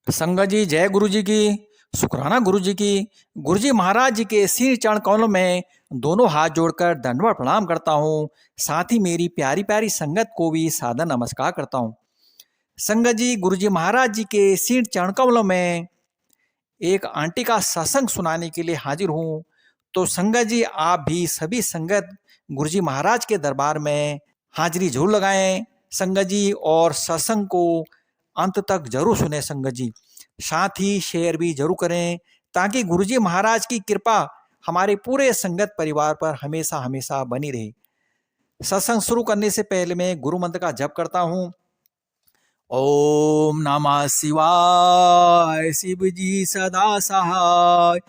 संगत जी, जय गुरु जी की। शुक्राना गुरु जी की। गुरु जी महाराज जी के सिर चरण कमलों में दोनों हाथ जोड़कर दंडवत प्रणाम करता हूँ। साथ ही मेरी प्यारी प्यारी संगत को भी सादर नमस्कार करता हूँ। संगत जी, गुरु जी महाराज जी के सिर चरण कमलों में एक आंटी का सत्संग सुनाने के लिए हाजिर हूँ। तो संगत जी, आप भी सभी संगत गुरु जी महाराज के दरबार में हाजिरी जरूर लगाएं संगत जी, और सत्संग को अंत तक जरूर सुने संगत जी। साथ ही शेयर भी जरूर करें ताकि गुरु जी महाराज की कृपा हमारे पूरे संगत परिवार पर हमेशा हमेशा बनी रहे। सत्संग शुरू करने से पहले मैं गुरु मंत्र का जप करता हूँ। ओम नमः शिवाय, शिव जी सदा सहाय।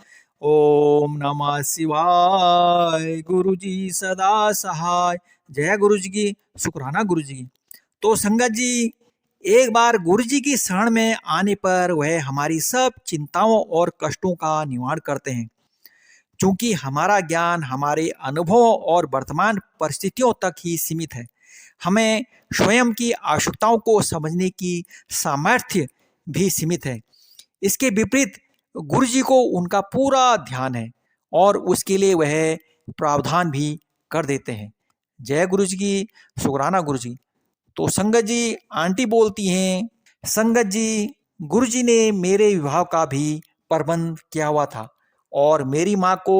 ओम नमः शिवाय, गुरु जी सदा सहाय। जय गुरु जी की। शुक्राना गुरु जी की। तो संगत जी, एक बार गुरु जी की शरण में आने पर वह हमारी सब चिंताओं और कष्टों का निवारण करते हैं। चूंकि हमारा ज्ञान हमारे अनुभवों और वर्तमान परिस्थितियों तक ही सीमित है, हमें स्वयं की आवश्यकताओं को समझने की सामर्थ्य भी सीमित है। इसके विपरीत गुरु जी को उनका पूरा ध्यान है और उसके लिए वह प्रावधान भी कर देते हैं। जय गुरु जी की। शुक्राना गुरु जी। तो संगत जी, आंटी बोलती हैं, संगत जी, गुरु जी ने मेरे विवाह का भी प्रबंध किया हुआ था और मेरी माँ को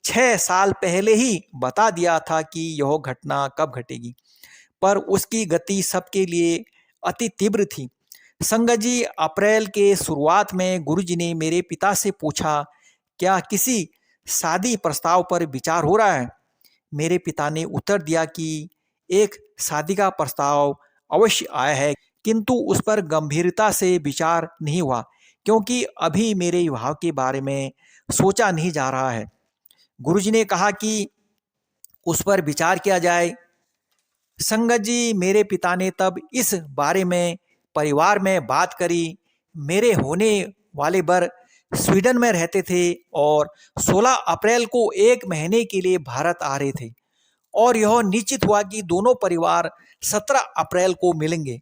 6 साल पहले ही बता दिया था कि यह घटना कब घटेगी, पर उसकी गति सबके लिए अति तीव्र थी। संगत जी, अप्रैल के शुरुआत में गुरु जी ने मेरे पिता से पूछा, क्या किसी शादी प्रस्ताव पर विचार हो रहा है। मेरे पिता ने उत्तर दिया कि एक शादी का प्रस्ताव अवश्य आया है, किंतु उस पर गंभीरता से विचार नहीं हुआ क्योंकि अभी मेरे विवाह के बारे में सोचा नहीं जा रहा है। गुरुजी ने कहा कि उस पर विचार किया जाए। संगत जी, मेरे पिता ने तब इस बारे में परिवार में बात करी। मेरे होने वाले बर स्वीडन में रहते थे और 16 अप्रैल को 1 महीने के लिए भारत आ रहे थे और यह निश्चित हुआ कि दोनों परिवार 17 अप्रैल को मिलेंगे।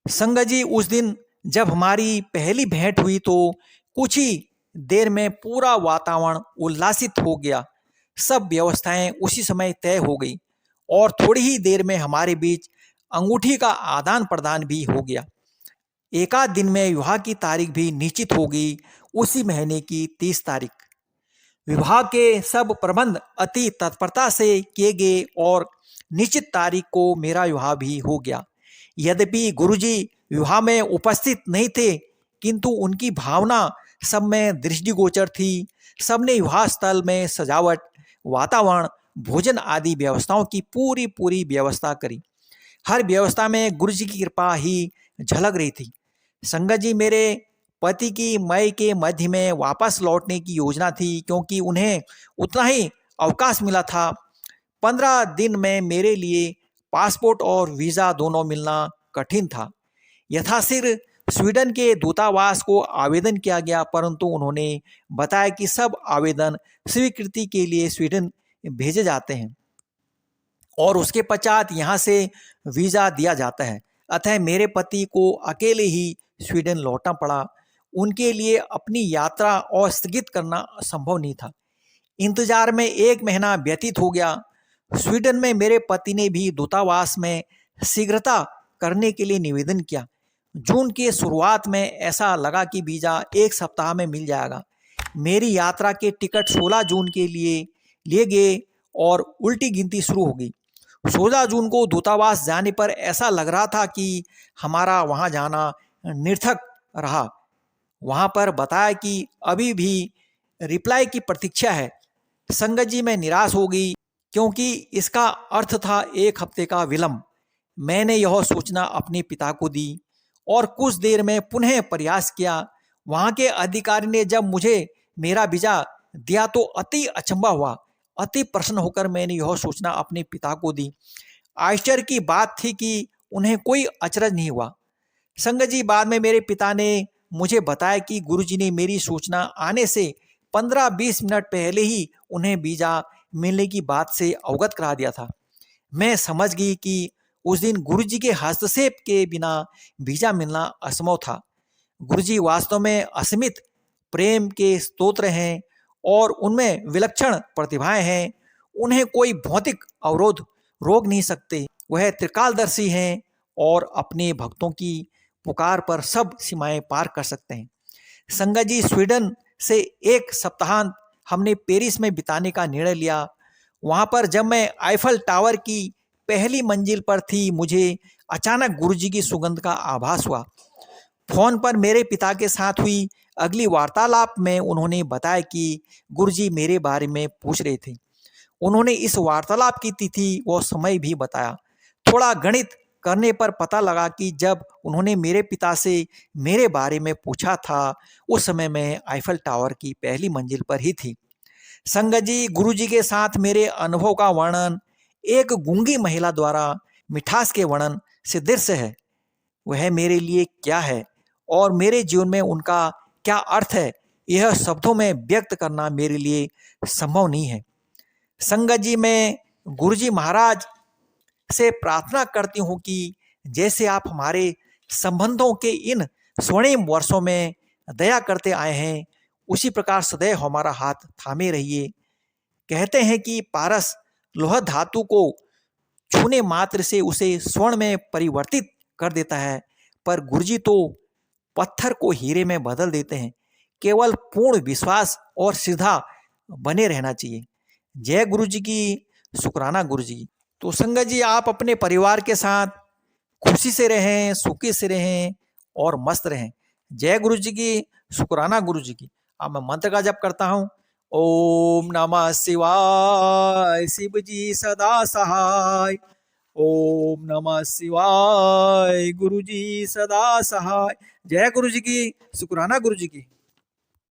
संगत जी, उस दिन जब हमारी पहली भेंट हुई तो कुछ ही देर में पूरा वातावरण उल्लासित हो गया। सब व्यवस्थाएं उसी समय तय हो गई और थोड़ी ही देर में हमारे बीच अंगूठी का आदान प्रदान भी हो गया। एकाध दिन में विवाह की तारीख भी निश्चित हो गई, उसी महीने की 30 तारीख। विवाह के सब प्रबंध अति तत्परता से किए गए और निश्चित तारीख को मेरा विवाह भी हो गया। यद्यपि गुरुजी विवाह में उपस्थित नहीं थे, किंतु उनकी भावना सब में दृष्टिगोचर थी। सबने विवाह स्थल में सजावट, वातावरण, भोजन आदि व्यवस्थाओं की पूरी पूरी व्यवस्था करी। हर व्यवस्था में गुरु जी की कृपा ही झलक रही थी। संगत जी, मेरे पति की मई के मध्य में वापस लौटने की योजना थी क्योंकि उन्हें उतना ही अवकाश मिला था। 15 दिन में मेरे लिए पासपोर्ट और वीज़ा दोनों मिलना कठिन था। यथाशीघ्र स्वीडन के दूतावास को आवेदन किया गया, परंतु उन्होंने बताया कि सब आवेदन स्वीकृति के लिए स्वीडन भेजे जाते हैं और उसके पश्चात यहाँ से वीज़ा दिया जाता है। अतः मेरे पति को अकेले ही स्वीडन लौटना पड़ा। उनके लिए अपनी यात्रा और स्थगित करना संभव नहीं था। इंतजार में 1 महीना व्यतीत हो गया। स्वीडन में मेरे पति ने भी दूतावास में शीघ्रता करने के लिए निवेदन किया। जून के शुरुआत में ऐसा लगा कि वीज़ा 1 सप्ताह में मिल जाएगा। मेरी यात्रा के टिकट 16 जून के लिए गए और उल्टी गिनती शुरू हो गई। 16 जून को दूतावास जाने पर ऐसा लग रहा था कि हमारा वहां जाना निरर्थक रहा। वहां पर बताया कि अभी भी रिप्लाई की प्रतीक्षा है। संगत जी, मैं निराश हो गई क्योंकि इसका अर्थ था 1 हफ्ते का विलंब। मैंने यह सूचना अपने पिता को दी और कुछ देर में पुनः प्रयास किया। वहां के अधिकारी ने जब मुझे मेरा वीज़ा दिया तो अति अचंभा हुआ। अति प्रसन्न होकर मैंने यह सूचना अपने पिता को दी। आश्चर्य की बात थी कि उन्हें कोई अचरज नहीं हुआ। संगत जी, बाद में मेरे पिता ने मुझे बताया कि गुरुजी ने मेरी सूचना आने से 15-20 मिनट पहले ही उन्हें वीज़ा मिलने की बात से अवगत करा दिया था। मैं समझ गई कि उस दिन गुरुजी के हस्तक्षेप के बिना वीज़ा मिलना असंभव था। गुरुजी वास्तव में असीमित प्रेम के स्तोत्र हैं और उनमें विलक्षण प्रतिभाएं हैं। उन्हें कोई भौतिक अवरोध रोक नहीं सकते। वह त्रिकालदर्शी हैं और अपने भक्तों की पुकार पर सब सीमाएं पार कर सकते हैं। संगत जी, स्वीडन से एक सप्ताहांत हमने पेरिस में बिताने का निर्णय लिया। वहां पर जब मैं आईफल टावर की पहली मंजिल पर थी, मुझे अचानक गुरुजी की सुगंध का आभास हुआ। फोन पर मेरे पिता के साथ हुई अगली वार्तालाप में उन्होंने बताया कि गुरुजी मेरे बारे में पूछ रहे थे। उन्होंने इस वार्तालाप की तिथि व समय भी बताया। थोड़ा गणित करने पर पता लगा कि जब उन्होंने मेरे पिता से मेरे बारे में पूछा था, उस समय मैं आईफल टावर की पहली मंजिल पर ही थी। संगत जी, गुरुजी के साथ मेरे अनुभव का वर्णन एक गूंगी महिला द्वारा मिठास के वर्णन से दृश्य है। वह मेरे लिए क्या है और मेरे जीवन में उनका क्या अर्थ है, यह शब्दों में व्यक्त करना मेरे लिए संभव नहीं है। संगत जी, मैं गुरुजी महाराज से प्रार्थना करती हूँ कि जैसे आप हमारे संबंधों के इन स्वर्णिम वर्षों में दया करते आए हैं, उसी प्रकार सदैव हमारा हाथ थामे रहिए। कहते हैं कि पारस लोह धातु को छूने मात्र से उसे स्वर्ण में परिवर्तित कर देता है, पर गुरुजी तो पत्थर को हीरे में बदल देते हैं। केवल पूर्ण विश्वास और श्रद्धा बने रहना चाहिए। जय गुरुजी की, शुक्राना गुरुजी की। तो संगत जी, आप अपने परिवार के साथ खुशी से रहें, सुखी से रहें और मस्त रहें। जय गुरुजी की, शुक्राना गुरुजी की। अब मैं मंत्र का जप करता हूँ। ओम नमः शिवाय, शिव जी सदा सहाय। ओम नमः शिवाय, गुरुजी सदा सहाय। जय गुरुजी की, शुक्राना गुरुजी की।